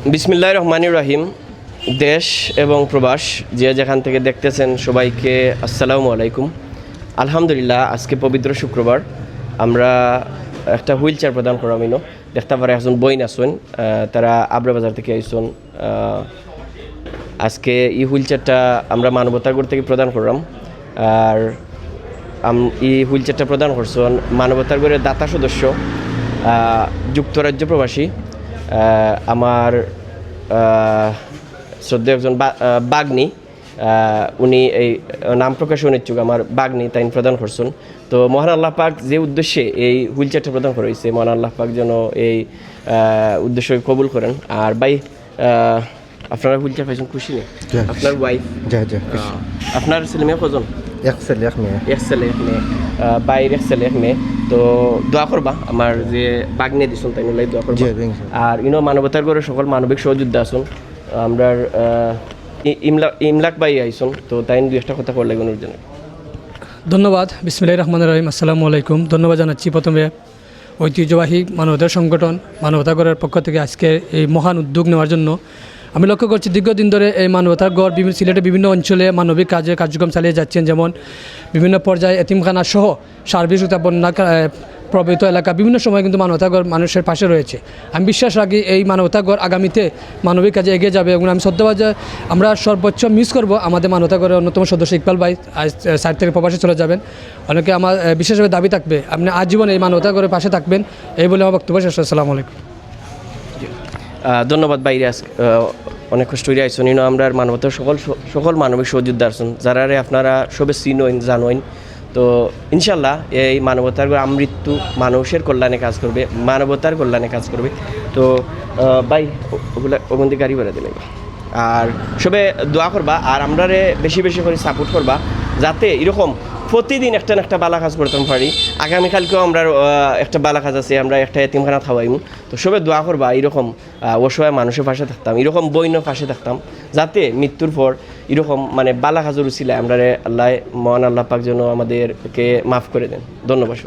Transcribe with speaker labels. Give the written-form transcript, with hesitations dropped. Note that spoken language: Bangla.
Speaker 1: বিসমিল্লাহির রহমানির রহিম। দেশ এবং প্রবাস যে যেখান থেকে দেখতেছেন সবাইকে আসসালামু আলাইকুম। আলহামদুলিল্লাহ, আজকে পবিত্র শুক্রবার আমরা একটা হুইল চেয়ার প্রদান করাম। দেখতে পারে একজন বইন আসুন, তারা আবরা বাজার থেকে আইসুন। আজকে এই হুইল চেয়ারটা আমরা মানবতাগর থেকে প্রদান করলাম। আর এই হুইল চেয়ারটা প্রদান করছেন মানবতাগরের দাতা সদস্য, যুক্তরাজ্য প্রবাসী আমার শ্রদ্ধেয় একজন বাগ্নি। উনি এই নাম প্রকাশে অনিচ্ছুক, আমার বাগ্নি তাই প্রদান করছেন। তো মহান আল্লাহ পাক যে উদ্দেশ্যে এই হুইল চেয়ারটা প্রদান করা হয়েছে, মহান আল্লাহ পাক যেন এই উদ্দেশ্য কবুল করেন। আর ভাই, আপনারা হুইল চেয়ার পাইছেন, খুশি নেই? আপনার ওয়াইফ, আপনার ছেলে মেয়ে কজন?
Speaker 2: এক ছেলে এক মেয়ে।
Speaker 1: বাইর এক ছেলে এক মেয়ে। তো দোয়া করবা আমার যে বাগ্নে দিছুন তাই নিলাই দোয়া করবা। আর মানবতার গড়ে সকল মানবিক সহযোদ্ধা আসুন। আমরা ইমলাক ভাই আইসুন, তো তাই দু একটা কথা করলে ওর জন্য
Speaker 3: ধন্যবাদ। বিসমিল্লাহির রহমানির রহিম। আসসালামু আলাইকুম। ধন্যবাদ জানাচ্ছি প্রথমে ঐতিহ্যবাহী মানবতার সংগঠন মানবতাগড়ের পক্ষ থেকে আজকে এই মহান উদ্যোগ নেওয়ার জন্য। আমি লক্ষ্য করছি দীর্ঘদিন ধরে এই মানবতার গড় সিলেটের বিভিন্ন অঞ্চলে মানবিক কার্যক্রম চালিয়ে যাচ্ছেন, যেমন বিভিন্ন পর্যায়ে এতিমখানা সহ সার্বিক বন্যা প্রভাবিত এলাকা বিভিন্ন সময় কিন্তু মানবতাগড় মানুষের পাশে রয়েছে। আমি বিশ্বাস রাখি এই মানবতাগড় আগামীতে মানবিক কাজে এগিয়ে যাবে এবং আমি সত্যবাদ যে আমরা সর্বোচ্চ মিস করব আমাদের মানবতাগড়ের অন্যতম সদস্য ইকবাল ভাই সাইড থেকে প্রবাসে চলে যাবেন। অনেকে আমার বিশেষভাবে দাবি থাকবে আপনি আজীবন এই মানবতাগড়ের পাশে থাকবেন, এই বলে আমার বক্তব্য শেষ। আসসালামু আলাইকুম।
Speaker 1: ধন্যবাদ বাইরে। অনেক কষ্ট হয়ে আইসুন। আমরা মানবতার সকল মানবিক সহযোদ্ধা আসুন, যারা আপনারা সবে চিনইন জানোইন। তো ইনশাল্লাহ এই মানবতার আমৃত্যু মানুষের কল্যাণে কাজ করবে, মানবতার কল্যাণে কাজ করবে। তো ভাই ওগুলা ওখান গাড়ি বেড়া দিলে আর সবে দোয়া করবা, আর আমরা বেশি বেশি করে সাপোর্ট করবা, যাতে এরকম প্রতিদিন একটা না একটা বালা কাজ করতে পারি। আগামীকালকেও আমরা একটা বালা কাজ আছে, আমরা একটা এতিমখানা খাওয়াইমু। তো সবে দোয়া করবা এরকম অসহায় মানুষের পাশে থাকতাম, এরকম বইন পাশে থাকতাম, যাতে মৃত্যুর পর এরকম বালা কাজের উচিলায় আমরা আল্লাহ মহান আল্লাহ পাক যেন আমাদেরকে মাফ করে দেন। ধন্যবাদ।